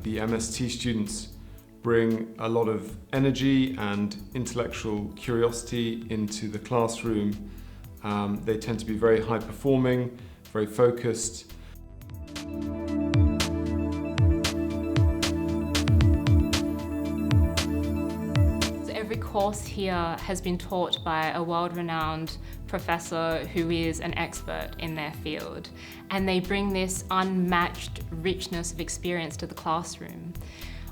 The MST students bring a lot of energy and intellectual curiosity into the classroom. They tend to be very high performing, very focused. Every course here has been taught by a world-renowned professor who is an expert in their field, and they bring this unmatched richness of experience to the classroom.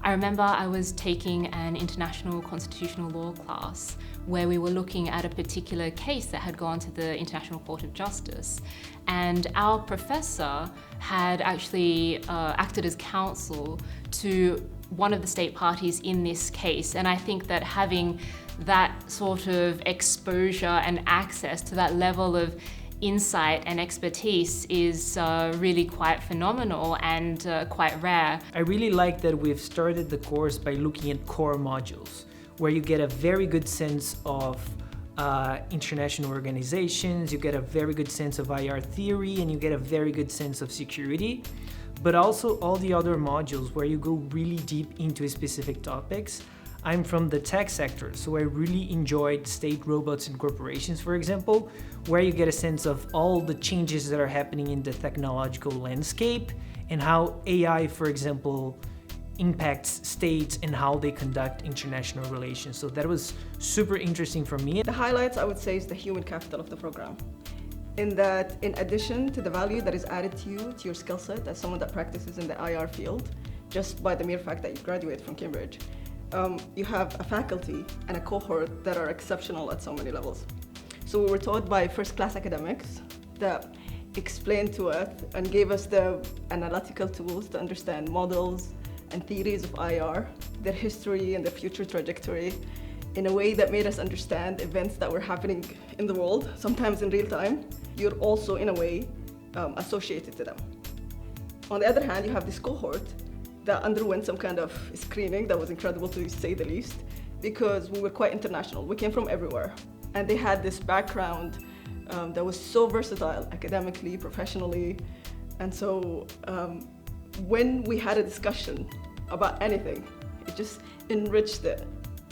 I remember I was taking an international constitutional law class where we were looking at a particular case that had gone to the International Court of Justice, and our professor had actually acted as counsel to one of the state parties in this case, and I think that having that sort of exposure and access to that level of insight and expertise is really quite phenomenal and quite rare. I really like that we've started the course by looking at core modules, where you get a very good sense of international organizations, you get a very good sense of IR theory, and you get a very good sense of security. But also all the other modules where you go really deep into specific topics. I'm from the tech sector, so I really enjoyed state robots and corporations, for example, where you get a sense of all the changes that are happening in the technological landscape and how AI, for example, impacts states and how they conduct international relations. So that was super interesting for me. The highlights, I would say, is the human capital of the program. In that, in addition to the value that is added to you, to your skill set as someone that practices in the IR field, just by the mere fact that you graduate from Cambridge, you have a faculty and a cohort that are exceptional at so many levels. So we were taught by first-class academics that explained to us and gave us the analytical tools to understand models and theories of IR, their history and their future trajectory, in a way that made us understand events that were happening in the world, sometimes in real time. You're also, in a way, associated to them. On the other hand, you have this cohort that underwent some kind of screening that was incredible, to say the least, because we were quite international. We came from everywhere, and they had this background that was so versatile academically, professionally, and so when we had a discussion about anything, it just enriched it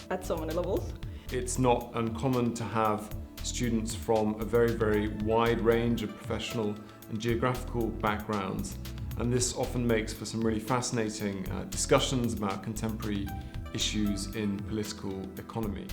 at so many levels. It's not uncommon to have students from a very, very wide range of professional and geographical backgrounds, and this often makes for some really fascinating discussions about contemporary issues in political economy.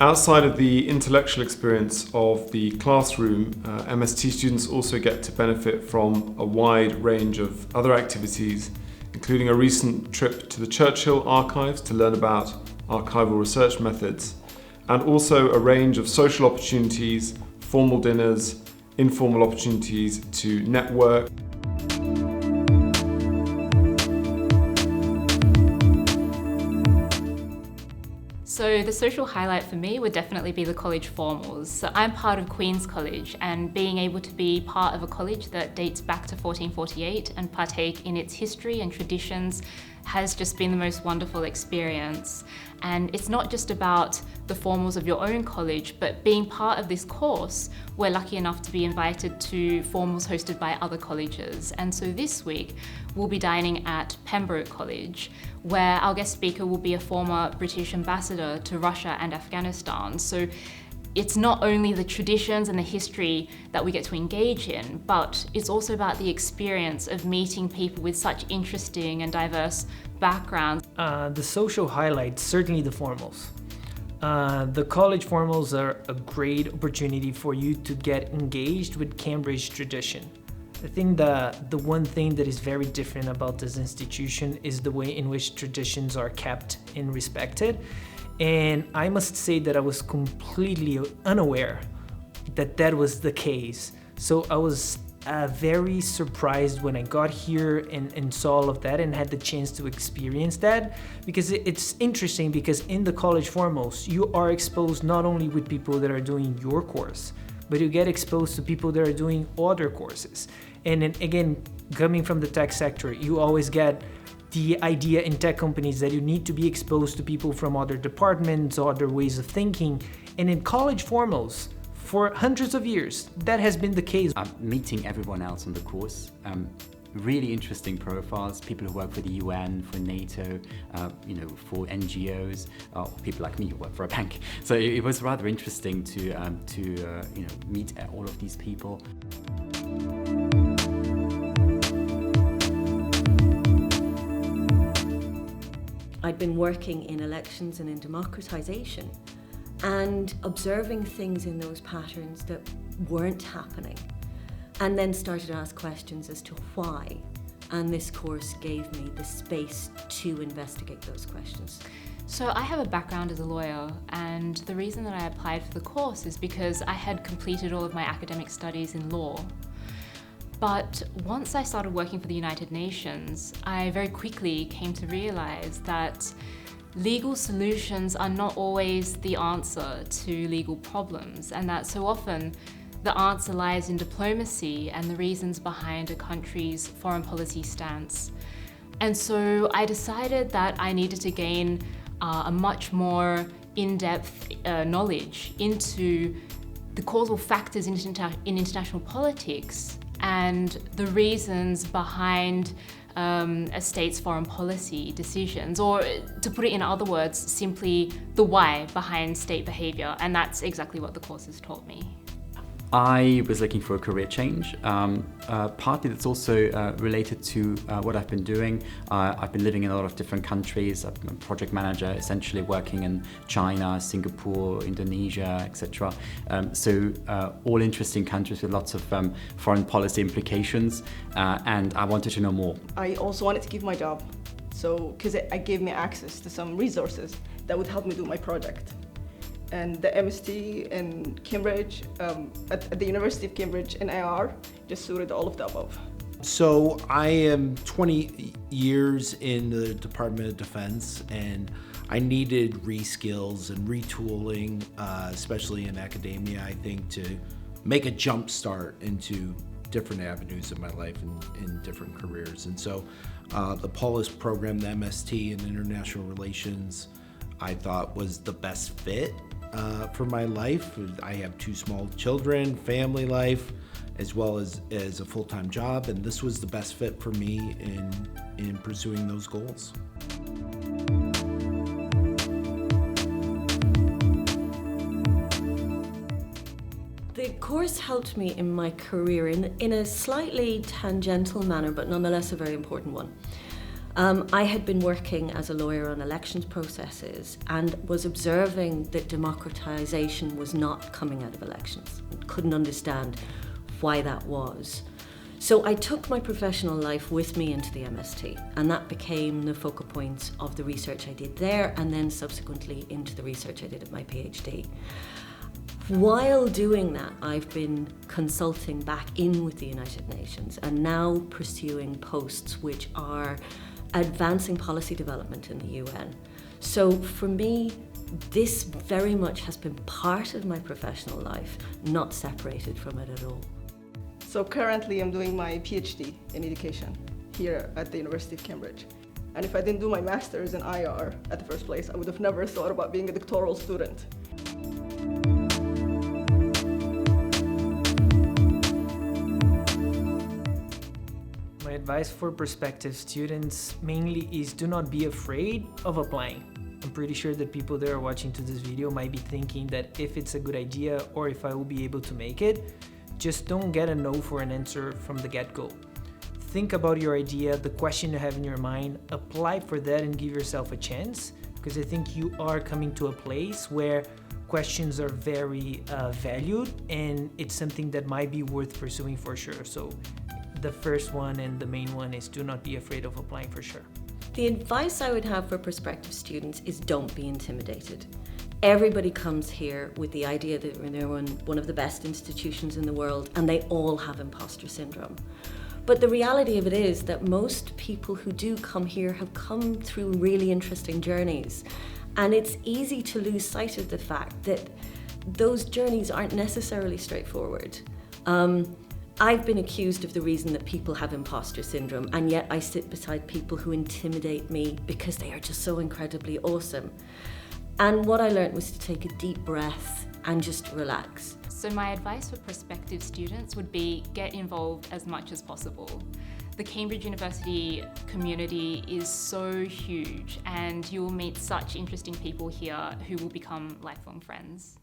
Outside of the intellectual experience of the classroom, MST students also get to benefit from a wide range of other activities, including a recent trip to the Churchill archives to learn about archival research methods, and also a range of social opportunities, formal dinners, informal opportunities to network. So the social highlight for me would definitely be the college formals. So I'm part of Queen's College, and being able to be part of a college that dates back to 1448 and partake in its history and traditions has just been the most wonderful experience. And it's not just about the formals of your own college, but being part of this course, we're lucky enough to be invited to formals hosted by other colleges. And so this week, we'll be dining at Pembroke College, where our guest speaker will be a former British ambassador to Russia and Afghanistan. So it's not only the traditions and the history that we get to engage in, but it's also about the experience of meeting people with such interesting and diverse backgrounds. The social highlights, certainly the formals. The college formals are a great opportunity for you to get engaged with Cambridge tradition. I think the one thing that is very different about this institution is the way in which traditions are kept and respected. And I must say that I was completely unaware that that was the case. So I was very surprised when I got here and saw all of that and had the chance to experience that, because it's interesting, because in the college formals, you are exposed not only with people that are doing your course, but you get exposed to people that are doing other courses. And then again, coming from the tech sector, you always get the idea in tech companies that you need to be exposed to people from other departments, other ways of thinking. And in college formals, for hundreds of years, that has been the case. Meeting everyone else on the course really interesting profiles, people who work for the UN, for NATO, for NGOs, people like me who work for a bank. So it was rather interesting to meet all of these people. I'd been working in elections and in democratization and observing things in those patterns that weren't happening, and then started to ask questions as to why. And this course gave me the space to investigate those questions. So I have a background as a lawyer, and the reason that I applied for the course is because I had completed all of my academic studies in law. But once I started working for the United Nations, I very quickly came to realize that legal solutions are not always the answer to legal problems, and that so often the answer lies in diplomacy and the reasons behind a country's foreign policy stance. And so I decided that I needed to gain a much more in-depth knowledge into the causal factors in international politics and the reasons behind a state's foreign policy decisions, or to put it in other words, simply the why behind state behaviour, and that's exactly what the course has taught me. I was looking for a career change. Partly that's also related to what I've been doing. I've been living in a lot of different countries. I'm a project manager, essentially working in China, Singapore, Indonesia, etc. So all interesting countries with lots of foreign policy implications, and I wanted to know more. I also wanted to keep my job, because it gave me access to some resources that would help me do my project. And the MST in Cambridge, at the University of Cambridge in AR, just suited all of the above. So I am 20 years in the Department of Defense, and I needed reskills and retooling, especially in academia, I think, to make a jump start into different avenues of my life and in different careers. And so the Paulus program, the MST in International Relations, I thought was the best fit for my life. I have 2 small children, family life, as well as a full-time job, and this was the best fit for me in pursuing those goals. The course helped me in my career in a slightly tangential manner, but nonetheless a very important one. I had been working as a lawyer on elections processes and was observing that democratization was not coming out of elections. Couldn't understand why that was. So I took my professional life with me into the MST, and that became the focal point of the research I did there, and then subsequently into the research I did at my PhD. While doing that, I've been consulting back in with the United Nations and now pursuing posts which are advancing policy development in the UN. So for me, this very much has been part of my professional life, not separated from it at all. So currently I'm doing my PhD in education here at the University of Cambridge. And if I didn't do my master's in IR at the first place, I would have never thought about being a doctoral student. My advice for prospective students mainly is do not be afraid of applying. I'm pretty sure that people that are watching to this video might be thinking that if it's a good idea or if I will be able to make it, just don't get a no for an answer from the get-go. Think about your idea, the question you have in your mind, apply for that and give yourself a chance, because I think you are coming to a place where questions are very valued and it's something that might be worth pursuing for sure. So the first one and the main one is do not be afraid of applying for sure. The advice I would have for prospective students is don't be intimidated. Everybody comes here with the idea that they're in one of the best institutions in the world and they all have imposter syndrome. But the reality of it is that most people who do come here have come through really interesting journeys. And it's easy to lose sight of the fact that those journeys aren't necessarily straightforward. I've been accused of the reason that people have imposter syndrome, and yet I sit beside people who intimidate me because they are just so incredibly awesome. And what I learned was to take a deep breath and just relax. So my advice for prospective students would be get involved as much as possible. The Cambridge University community is so huge, and you'll meet such interesting people here who will become lifelong friends.